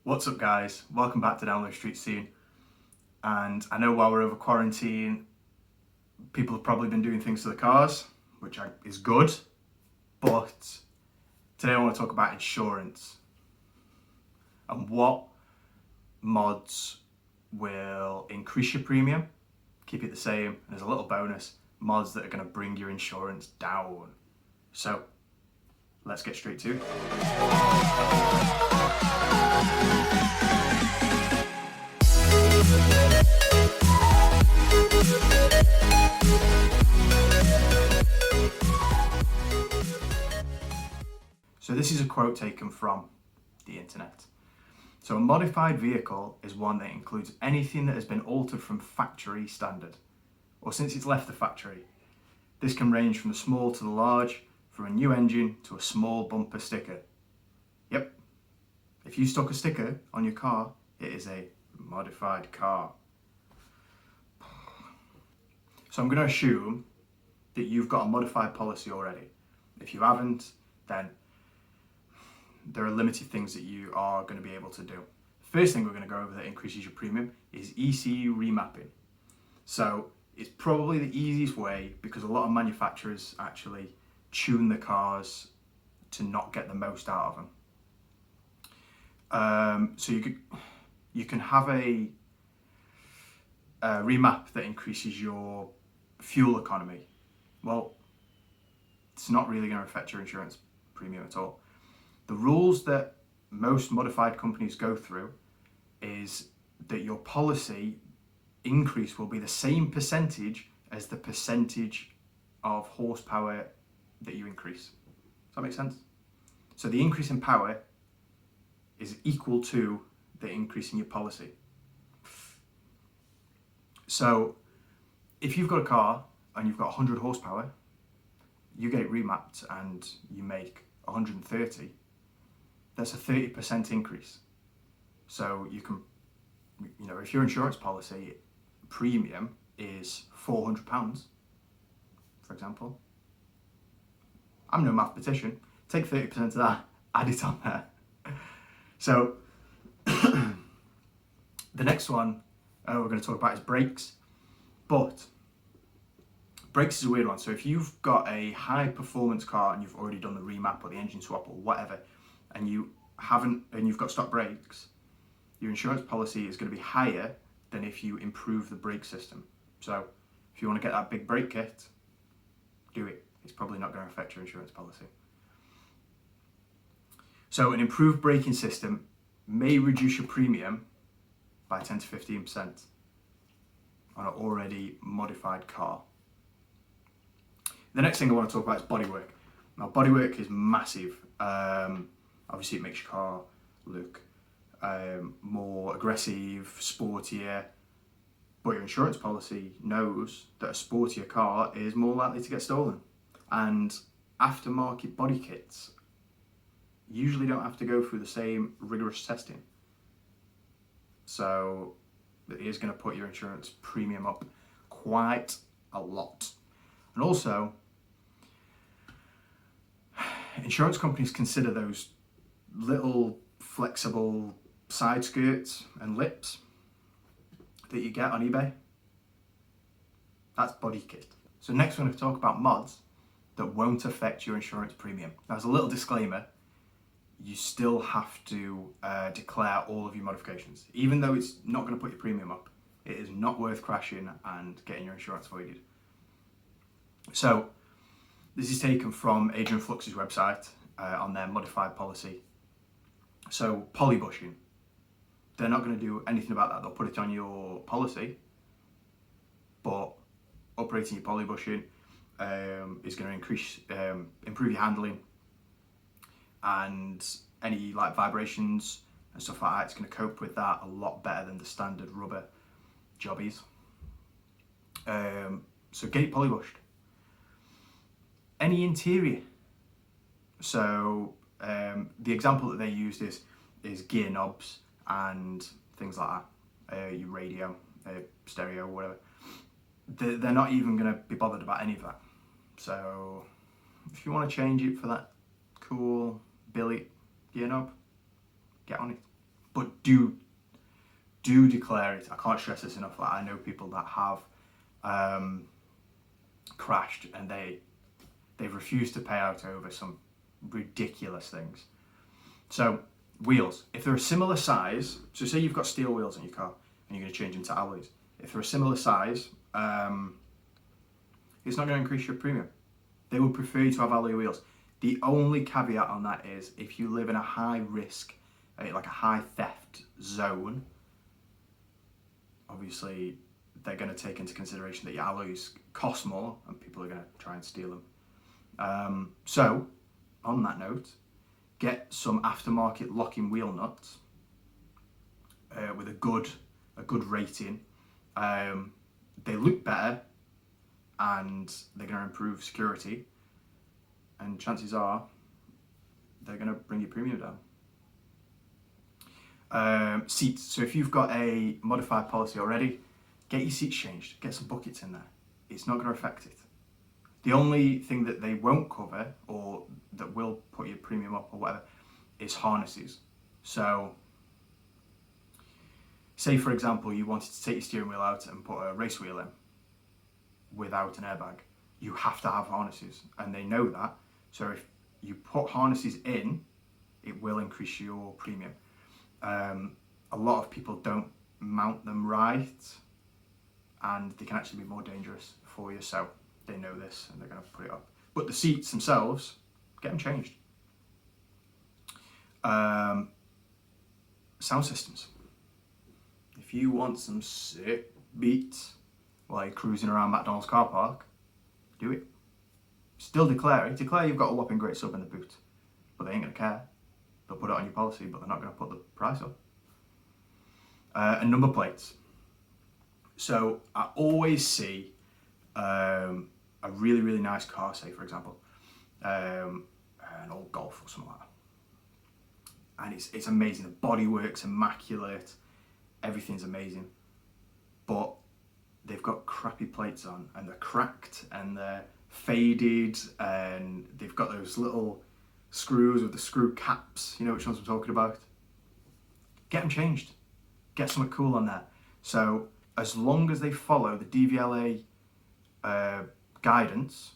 What's up guys, welcome back to Download Street Scene. And I know while we're over quarantine, people have probably been doing things to the cars, which is good, but today I want to talk about insurance and what mods will increase your premium, keep it the same, and there's a little bonus, mods that are going to bring your insurance down. So let's get straight to it. So this is a quote taken from the internet. So a modified vehicle is one that includes anything that has been altered from factory standard, or since it's left the factory. This can range from the small to the large, from a new engine to a small bumper sticker. Yep, if you stuck a sticker on your car, it is a modified car. So I'm going to assume that you've got a modified policy already. If you haven't, then there are limited things that you are going to be able to do. First thing we're going to go over that increases your premium is ECU remapping. So it's probably the easiest way because a lot of manufacturers actually tune the cars to not get the most out of them. So you can have a remap that increases your fuel economy. Well, it's not really going to affect your insurance premium at all. The rules that most modified companies go through is that your policy increase will be the same percentage as the percentage of horsepower that you increase. Does that make sense? So the increase in power is equal to the increase in your policy. So if you've got a car and you've got 100 horsepower, you get it remapped and you make 130, that's a 30% increase. So you can, if your insurance policy premium is £400, for example, I'm no mathematician, take 30% of that, add it on there. So the next one we're going to talk about is brakes, but brakes is a weird one. So if you've got a high performance car and you've already done the remap or the engine swap or whatever, and you've got stock brakes, your insurance policy is going to be higher than if you improve the brake system. So if you want to get that big brake kit, do it. It's probably not going to affect your insurance policy. So an improved braking system may reduce your premium by 10 to 15% on an already modified car. The next thing I want to talk about is bodywork. Now bodywork is massive. Obviously it makes your car look more aggressive, sportier, but your insurance policy knows that a sportier car is more likely to get stolen. And aftermarket body kits usually don't have to go through the same rigorous testing. So it is going to put your insurance premium up quite a lot. And also, insurance companies consider those little flexible side skirts and lips that you get on eBay. That's body kit. So next we're going to talk about mods that won't affect your insurance premium. Now as a little disclaimer, you still have to declare all of your modifications. Even though it's not going to put your premium up, it is not worth crashing and getting your insurance voided. So this is taken from Adrian Flux's website on their modified policy. So polybushing, they're not going to do anything about that. They'll put it on your policy, but operating your polybushing is going to improve your handling, and any vibrations and stuff like that, it's going to cope with that a lot better than the standard rubber jobbies. So get it polybushed. Any interior. So the example that they used is gear knobs and things like that, your radio, stereo, whatever. They're not even going to be bothered about any of that. So if you want to change it for that cool billet gear knob, get on it, But do declare it. I can't stress this enough. Like, I know people that have crashed and they've refused to pay out over some ridiculous things. So wheels, if they're a similar size, so say you've got steel wheels in your car and you're going to change them to alloys. If they're a similar size, it's not going to increase your premium. They would prefer you to have alloy wheels. The only caveat on that is if you live in a high risk, like a high theft zone, obviously they're going to take into consideration that your alloys cost more and people are going to try and steal them. So on that note, get some aftermarket locking wheel nuts with a good rating. They look better and they're going to improve security, and chances are they're going to bring your premium down. Seats. So if you've got a modified policy already, get your seats changed. Get some buckets in there. It's not going to affect it. The only thing that they won't cover, or that will put your premium up or whatever, is harnesses. So say for example you wanted to take your steering wheel out and put a race wheel in without an airbag, you have to have harnesses, and they know that. So if you put harnesses in, it will increase your premium. A lot of people don't mount them right, and they can actually be more dangerous for you, so they know this and they're going to put it up. But the seats themselves, get them changed. Sound systems. If you want some sick beats while you're cruising around McDonald's car park, do it. Still declare it. Declare you've got a whopping great sub in the boot, but they ain't going to care. They'll put it on your policy, but they're not going to put the price up. And number plates. So I always see a really, really nice car, say for example, an old Golf or something like that. And it's amazing. The bodywork's immaculate. Everything's amazing. But they've got crappy plates on, and they're cracked and they're faded, and they've got those little screws with the screw caps. You know which ones I'm talking about? Get them changed. Get something cool on there. So as long as they follow the DVLA guidance,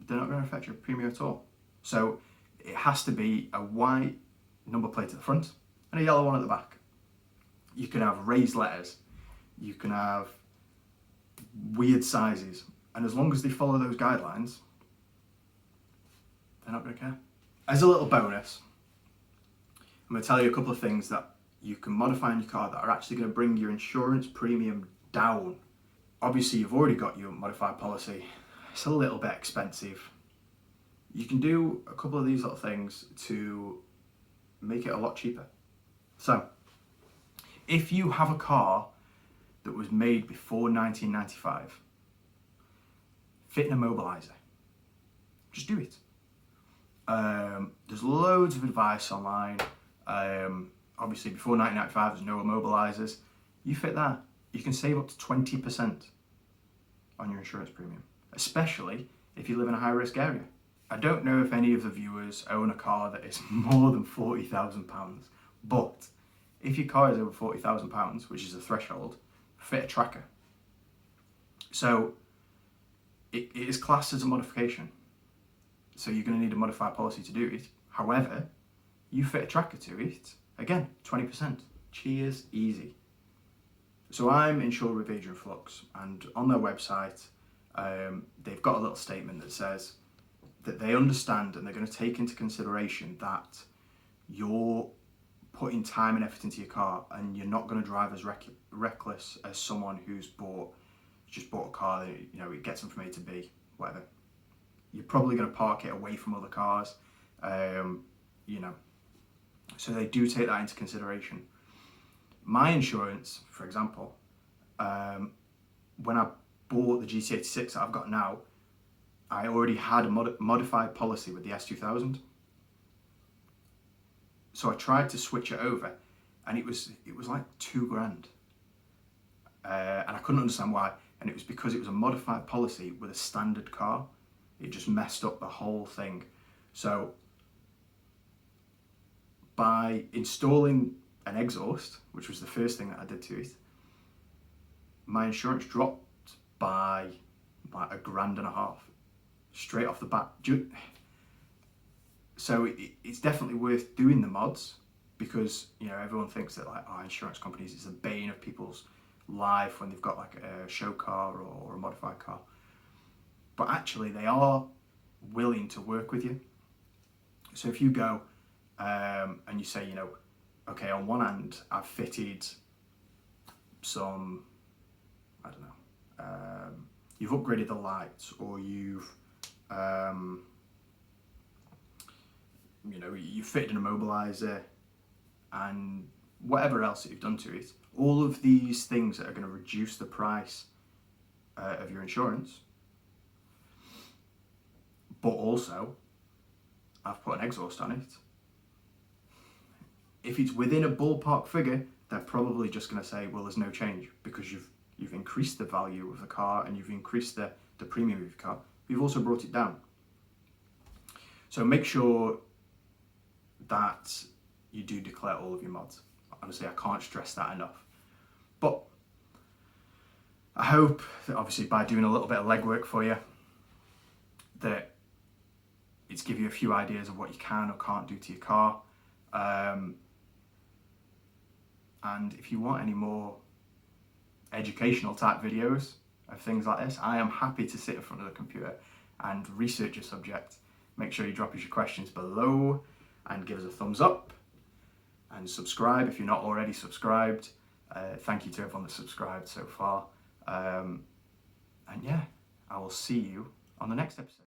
they're not going to affect your premium at all. So it has to be a white number plate at the front and a yellow one at the back. You can have raised letters, you can have weird sizes, and as long as they follow those guidelines, they're not going to care. As a little bonus, I'm going to tell you a couple of things that you can modify in your car that are actually going to bring your insurance premium down. Obviously, you've already got your modified policy. It's a little bit expensive. You can do a couple of these little things to make it a lot cheaper. So, if you have a car that was made before 1995, fit an immobiliser. Just do it. There's loads of advice online. Obviously, before 1995, there's no immobilisers. You fit that, you can save up to 20% on your insurance premium, especially if you live in a high-risk area. I don't know if any of the viewers own a car that is more than £40,000, but if your car is over £40,000, which is the threshold, fit a tracker. So it is classed as a modification. So you're going to need a modified policy to do it. However, you fit a tracker to it, again, 20%. Cheers, easy. So I'm insured with Adrian Flux, and on their website, they've got a little statement that says that they understand and they're going to take into consideration that you're putting time and effort into your car, and you're not going to drive as reckless as someone who's just bought a car that, you know, it gets them from A to B, whatever. You're probably going to park it away from other cars, you know. So they do take that into consideration. My insurance, for example, when I bought the GT86 that I've got now, I already had a modified policy with the S2000. So I tried to switch it over, and it was like £2,000, and I couldn't understand why. And it was because it was a modified policy with a standard car. It just messed up the whole thing. So by installing an exhaust, which was the first thing that I did to it, my insurance dropped by like $1,500 straight off the bat. So it's definitely worth doing the mods, because everyone thinks that like insurance companies is the bane of people's life when they've got like a show car or a modified car. But actually they are willing to work with you. So if you go and you say, okay, on one hand I've fitted some, I don't know, you've upgraded the lights, or you've you've fitted an immobilizer and whatever else that you've done to it, all of these things that are going to reduce the price of your insurance. But also, I've put an exhaust on it. If it's within a ballpark figure, they're probably just going to say, well, there's no change, because you've increased the value of the car and you've increased the premium of your car. You've also brought it down. So make sure that you do declare all of your mods. Honestly, I can't stress that enough. But I hope that obviously by doing a little bit of legwork for you, that it's give you a few ideas of what you can or can't do to your car. And if you want any more educational type videos of things like this, I am happy to sit in front of the computer and research a subject. Make sure you drop us your questions below and give us a thumbs up and subscribe if you're not already subscribed. Thank you to everyone that's subscribed so far. And yeah, I will see you on the next episode.